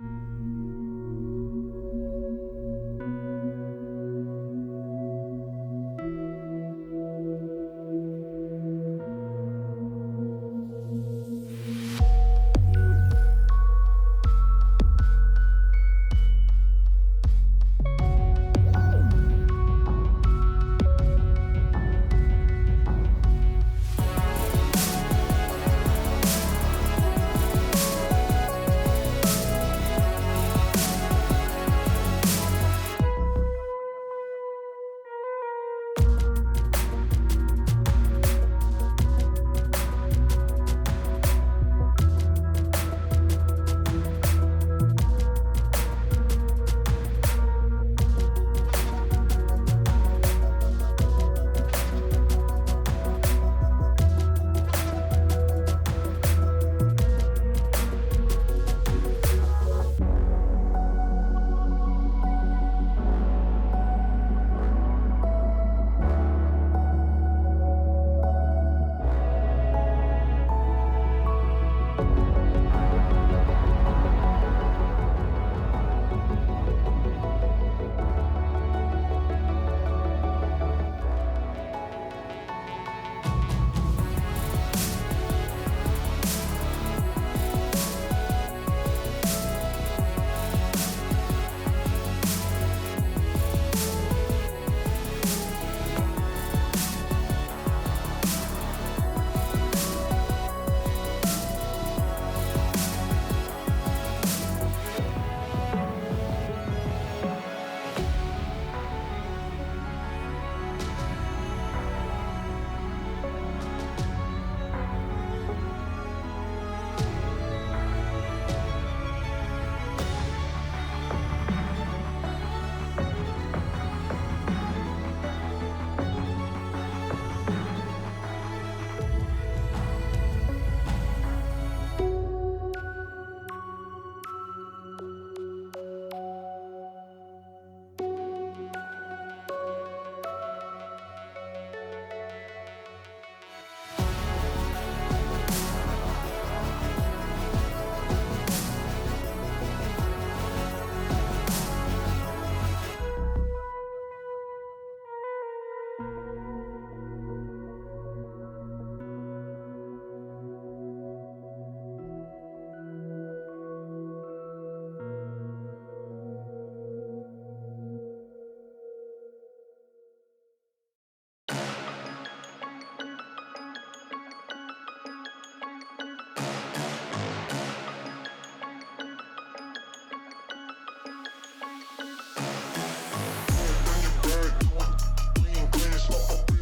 Bring it back, clean, clean, slow.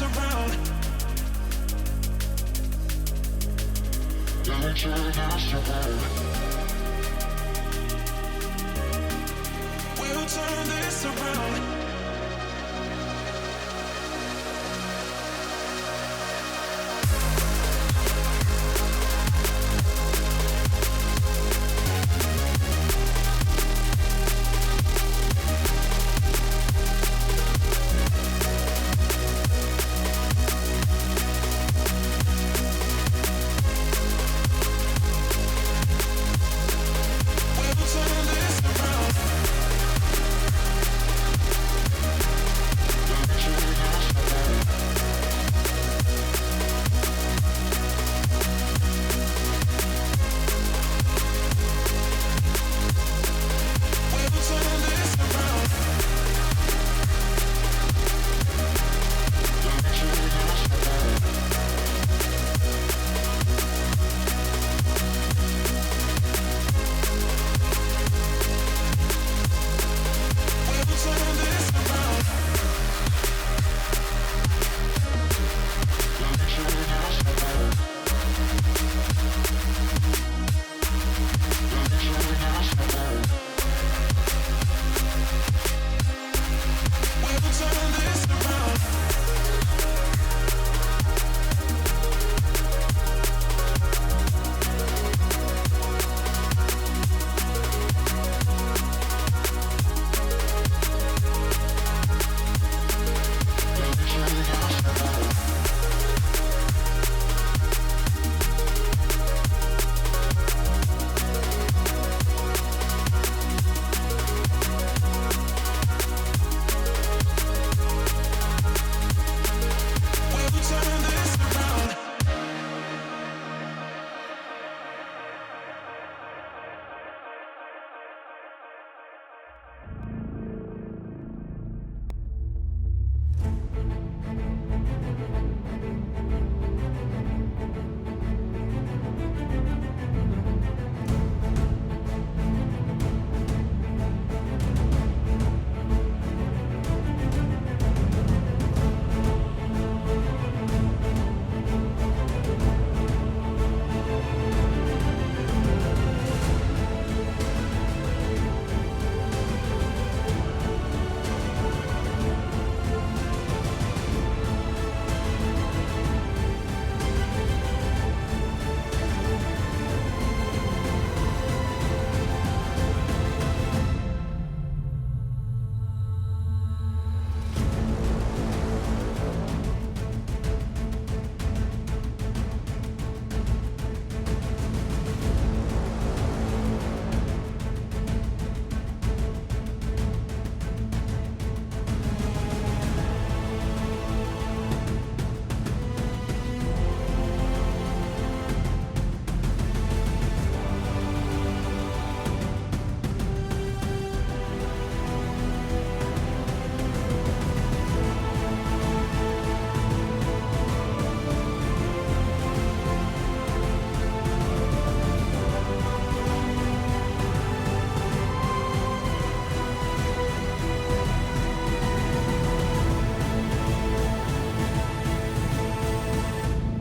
this around. Don't turn this around. We'll turn this around.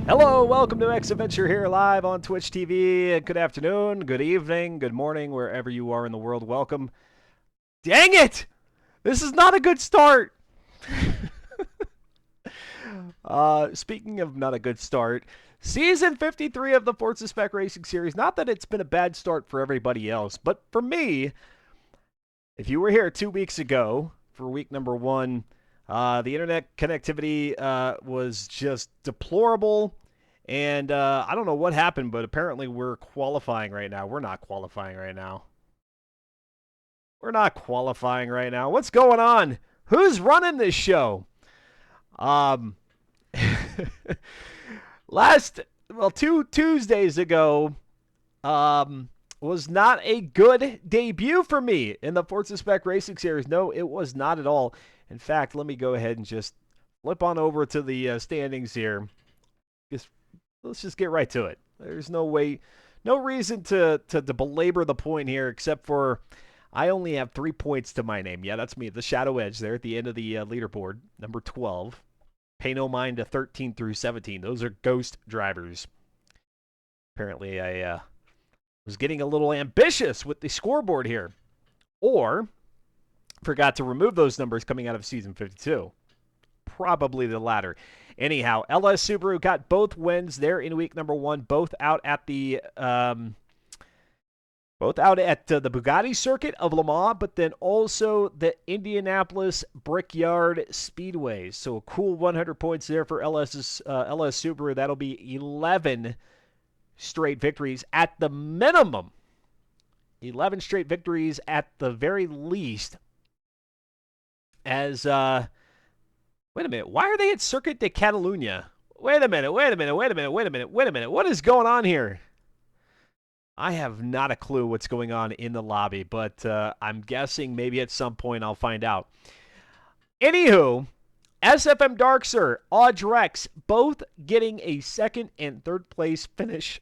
Hello, welcome to X Adventure here live on Twitch TV. Good afternoon, good evening, good morning, wherever you are in the world. Welcome. Dang it! This is not a good start. Speaking of not a good start, Season 53 of the Forza Spec Racing Series. Not that it's been a bad start for everybody else, but for me, if you were here 2 weeks ago for week number 1, the internet connectivity was just deplorable, and I don't know what happened, but apparently we're qualifying right now. We're not qualifying right now. We're not qualifying right now. What's going on? Who's running this show? Two Tuesdays ago, was not a good debut for me in the Forza Spec Racing Series. No, it was not at all. In fact, let me go ahead and just flip on over to the standings here. Let's just get right to it. There's no reason to belabor the point here, except for I only have 3 points to my name. Yeah, that's me, the Shadow Edge there at the end of the leaderboard, number 12. Pay no mind to 13 through 17. Those are ghost drivers. Apparently, I was getting a little ambitious with the scoreboard here. Or forgot to remove those numbers coming out of Season 52. Probably the latter. Anyhow, LS Subaru got both wins there in week number 1, both out at the Bugatti circuit of Le Mans, but then also the Indianapolis Brickyard Speedway. So a cool 100 points there for LS Subaru. That'll be 11 straight victories at the minimum. 11 straight victories at the very least. As, wait a minute. Why are they at Circuit de Catalunya? Wait a minute. What is going on here? I have not a clue what's going on in the lobby, but I'm guessing maybe at some point I'll find out. Anywho, SFM Darkser, Audrex, both getting a second and third place finish.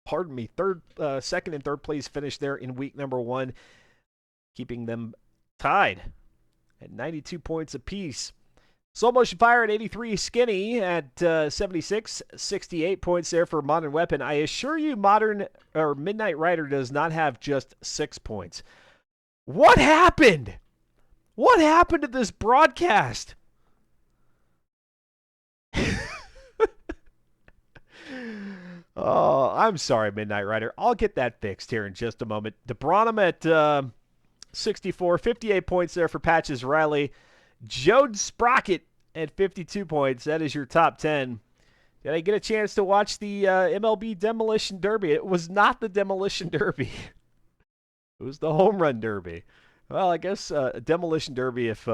Pardon me, second and third place finish there in week number 1, keeping them tied at 92 points apiece. Slow Motion Fire at 83, Skinny at 76, 68 points there for Modern Weapon. I assure you, Midnight Rider does not have just 6 points. What happened? What happened to this broadcast? Oh, I'm sorry, Midnight Rider. I'll get that fixed here in just a moment. DeBronham at 64, 58 points there for Patches Riley. Jode Sprocket at 52 points. That is your top 10. Did I get a chance to watch the MLB Demolition Derby? It was not the Demolition Derby. It was the Home Run Derby. Well, I guess Demolition Derby if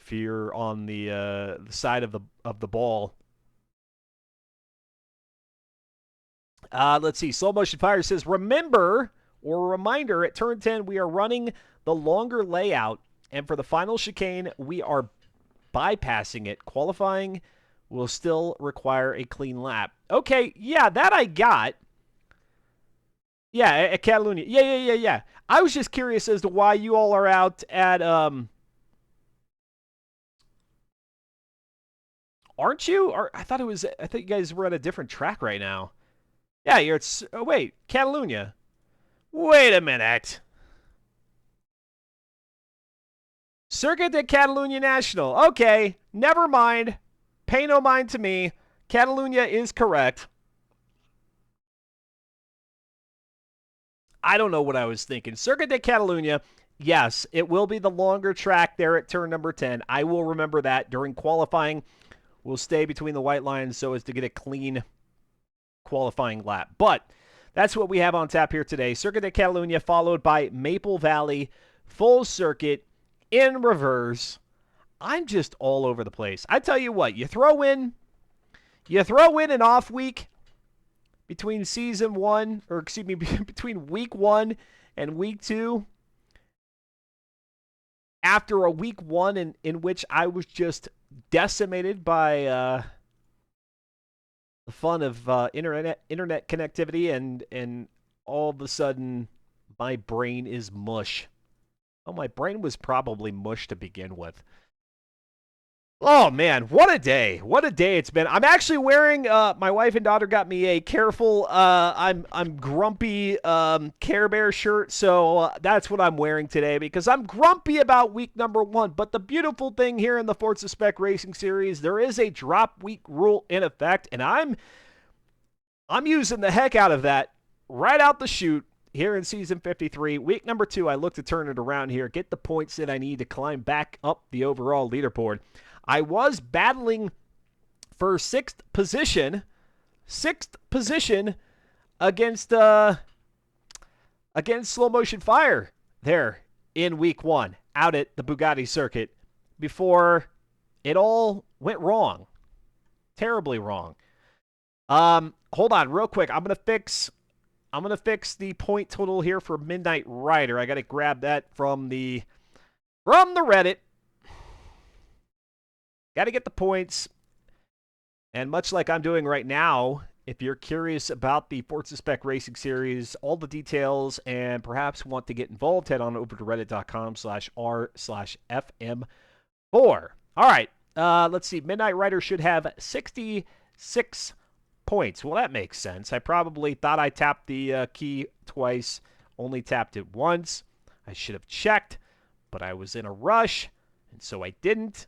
you're on the side of the ball. Let's see. Slow Motion Fire says, remember or reminder, at turn 10 we are running the longer layout. And for the final chicane, we are bypassing it. Qualifying will still require a clean lap. Okay, yeah, that I got. Yeah, at Catalunya. Yeah. I was just curious as to why you all are out at, aren't you? Or I thought you guys were at a different track right now. Yeah, you're at, oh, wait, Catalunya. Wait a minute. Circuit de Catalunya National. Okay, never mind. Pay no mind to me. Catalunya is correct. I don't know what I was thinking. Circuit de Catalunya, yes, it will be the longer track there at turn number 10. I will remember that. During qualifying, we'll stay between the white lines so as to get a clean qualifying lap. But that's what we have on tap here today. Circuit de Catalunya followed by Maple Valley, full circuit, in reverse. I'm just all over the place. I tell you what, you throw in an off week between season 1, or excuse me, between week 1 and week 2. After a week 1 in which I was just decimated by the fun of internet connectivity, and all of a sudden my brain is mush. Oh, my brain was probably mush to begin with. Oh, man, what a day. What a day it's been. I'm actually wearing, my wife and daughter got me a Careful, I'm grumpy Care Bear shirt, so that's what I'm wearing today because I'm grumpy about week number 1. But the beautiful thing here in the Forza Spec Racing Series, there is a drop week rule in effect, and I'm using the heck out of that right out the chute. Here in Season 53, week number 2, I look to turn it around here, get the points that I need to climb back up the overall leaderboard. I was battling for 6th position against Slow Motion Fire there in week 1 out at the Bugatti circuit before it all went wrong. Terribly wrong. Hold on real quick. I'm going to fix the point total here for Midnight Rider. I got to grab that from the Reddit. Got to get the points. And much like I'm doing right now, if you're curious about the Forza Spec Racing Series, all the details, and perhaps want to get involved, head on over to reddit.com/r/fm4. All right, let's see. Midnight Rider should have 66 points. Well, that makes sense. I probably thought I tapped the key twice, only tapped it once. I should have checked, but I was in a rush, and so I didn't.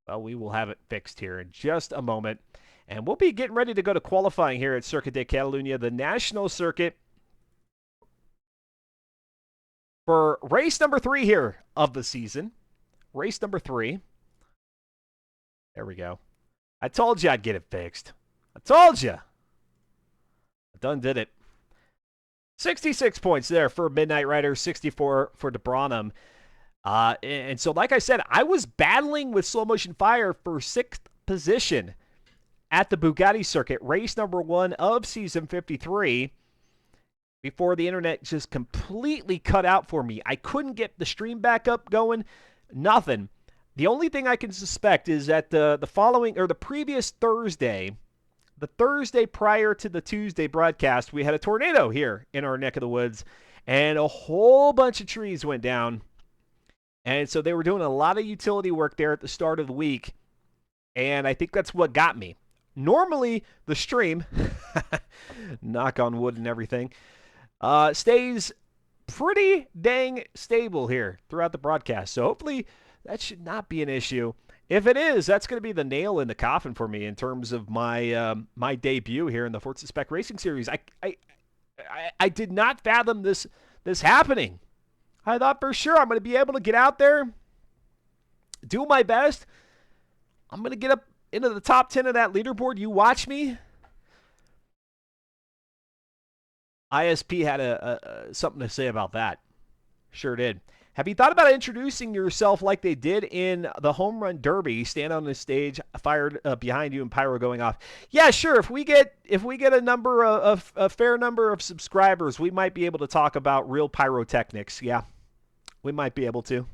Well, we will have it fixed here in just a moment. And we'll be getting ready to go to qualifying here at Circuit de Catalunya, the national circuit, for race number 3 here of the season. Race number 3. There we go. I told you I'd get it fixed. I told you. I done did it. 66 points there for Midnight Rider, 64 for DeBronham. And so, like I said, I was battling with Slow Motion Fire for 6th position at the Bugatti circuit, race number 1 of season 53, before the internet just completely cut out for me. I couldn't get the stream back up going, nothing. The only thing I can suspect is that the following, or the previous Thursday, the Thursday prior to the Tuesday broadcast, we had a tornado here in our neck of the woods, and a whole bunch of trees went down. And so they were doing a lot of utility work there at the start of the week, and I think that's what got me. Normally, the stream, knock on wood and everything, stays pretty dang stable here throughout the broadcast. So hopefully that should not be an issue. If it is, that's going to be the nail in the coffin for me in terms of my my debut here in the Forza Spec Racing Series. I did not fathom this happening. I thought for sure I'm going to be able to get out there, do my best. I'm going to get up into the top 10 of that leaderboard. You watch me. ISP had something to say about that. Sure did. Have you thought about introducing yourself like they did in the Home Run Derby? Stand on the stage, fired behind you, and pyro going off. Yeah, sure. If we get a fair number of subscribers, we might be able to talk about real pyrotechnics. Yeah, we might be able to.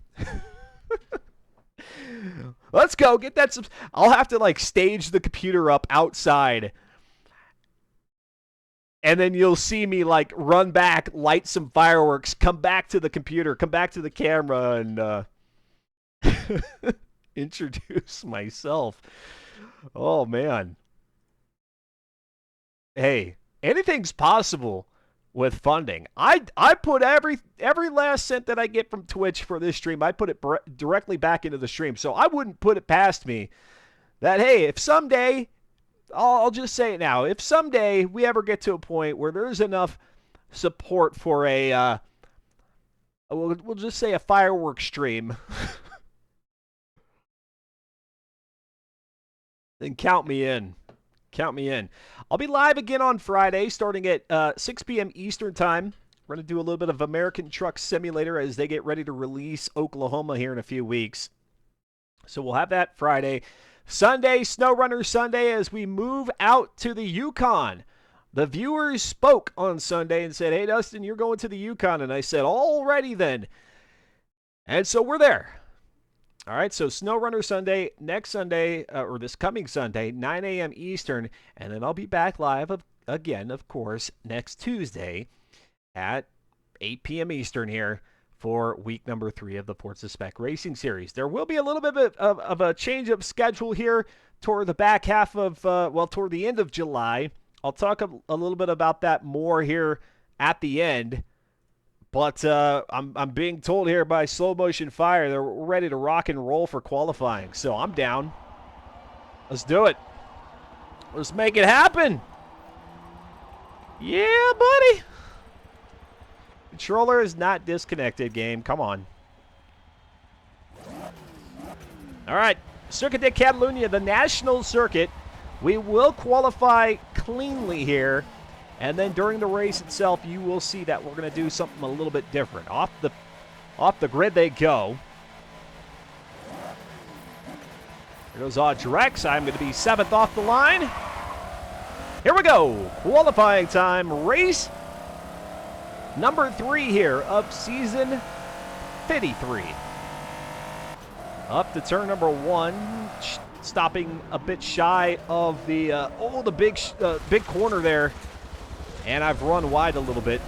Let's go get that. I'll have to stage the computer up outside, and then you'll see me run back, light some fireworks, come back to the computer, come back to the camera, and introduce myself. Oh man. Hey, anything's possible with funding. I put every last cent that I get from Twitch for this stream, I put it directly back into the stream. So I wouldn't put it past me that, hey, if someday, I'll just say it now, if someday we ever get to a point where there's enough support for a, we'll just say a fireworks stream, then count me in. Count me in. I'll be live again on Friday starting at 6 p.m. Eastern Time. We're going to do a little bit of American Truck Simulator as they get ready to release Oklahoma here in a few weeks. So we'll have that Friday. Sunday, SnowRunner Sunday, as we move out to the Yukon. The viewers spoke on Sunday and said, hey, Dustin, you're going to the Yukon. And I said, alrighty then. And so we're there. All right, so SnowRunner Sunday, next Sunday, or this coming Sunday, 9 a.m. Eastern, and then I'll be back live again, of course, next Tuesday at 8 p.m. Eastern here for week number 3 of the Forza Spec Racing Series. There will be a little bit of a change of schedule here toward the back half of, toward the end of July. I'll talk a little bit about that more here at the end. But I'm being told here by Slow Motion Fire they're ready to rock and roll for qualifying. So I'm down. Let's do it. Let's make it happen. Yeah, buddy. Controller is not disconnected, game. Come on. All right. Circuit de Catalunya, the national circuit. We will qualify cleanly here. And then during the race itself, you will see that we're going to do something a little bit different. Off the grid they go. Here goes Rex. I'm going to be 7th off the line. Here we go. Qualifying time. Race number 3 here of season 53. Up to turn number 1. Stopping a bit shy of the, big corner there. And I've run wide a little bit.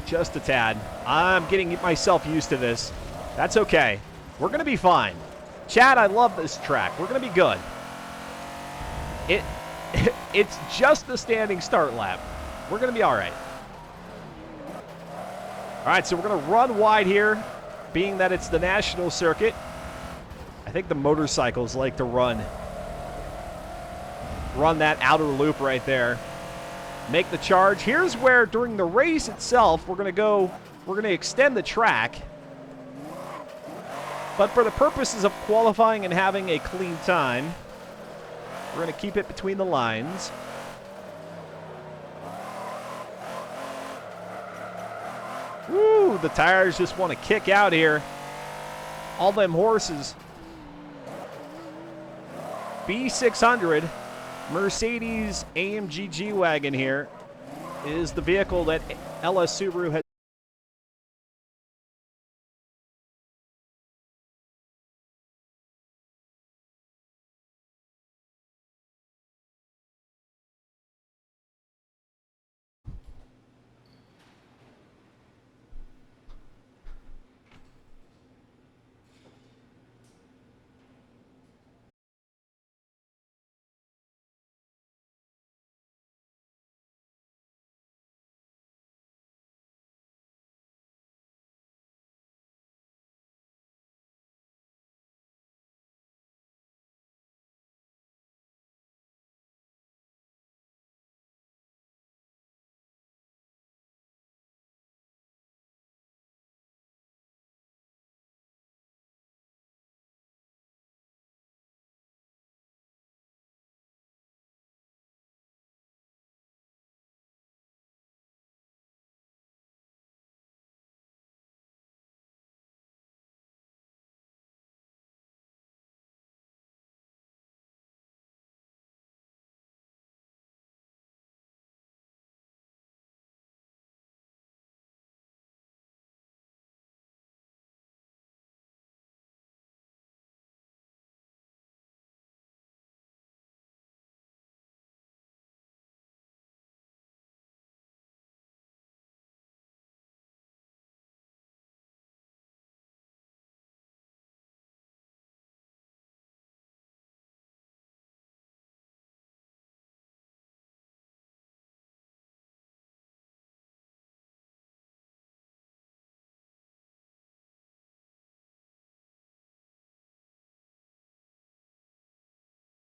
Just a tad. I'm getting myself used to this. That's okay. We're going to be fine. Chad, I love this track. We're going to be good. It's just a standing start lap. We're going to be all right. All right, so we're going to run wide here, being that it's the national circuit. I think the motorcycles like to run that outer loop right there. Make the charge. Here's where, during the race itself, we're going to extend the track. But for the purposes of qualifying and having a clean time, we're going to keep it between the lines. Woo, the tires just want to kick out here. All them horses. B600 Mercedes AMG G-Wagon here is the vehicle that LS Subaru has